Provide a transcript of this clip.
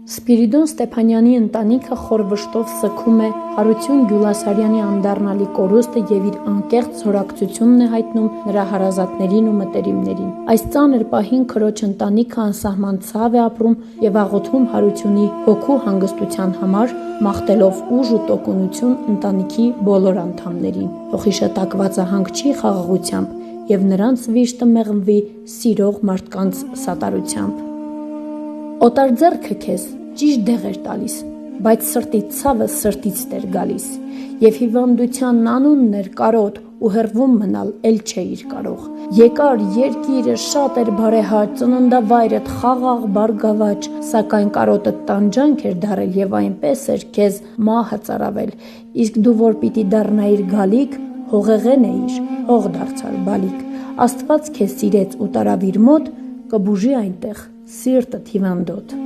Սպիրիդոն Ստեփանյանի ընտանիքը խոր վշտով սգում է Հարություն Գյուլասարյանի անդառնալի կորուստը եւ իր անկեղծ զորակցությունն է հայտնում նրա հարազատներին ու մտերիմներին։ Այս ծանր պահին քրոջ ընտանիքը անսահման ցավ է ապրում եւ աղոթում Հարությունի հոգու հանգստության համար, մաղթելով ուժ ու տոկունություն ընտանիքի բոլոր անդամներին։ Թող իշտակվածահանգ չի խաղաղությամբ եւ նրանց վիշտը մեղմվի սիրող մարդկանց սատարությամբ։ Օտար ձեռքը քեզ ճիշտ դեղ էր տալիս, բայց սրտի ցավը սրտից էր գալիս, եւ հիվանդությանն անունն էր կարոտ, ու հեռվում մնալ էլ չէիր կարող։ Եկար երկիրը շատ էր բարեհաճ, ծննդավայրդ խաղաղ բարգավաճ, սակայն կարոտը տանջանք էր դարել եւ այնպես էր քեզ մահը ծարավել, իսկ դու որ պիտի դառնայիր գալիք, հողեղեն էիր, հող դարձար բալիկ։ Աստված քեզ սիրեց ու տարավ իր մոտ, կբուժի այնտեղ սիրտդ հիվանդոտ։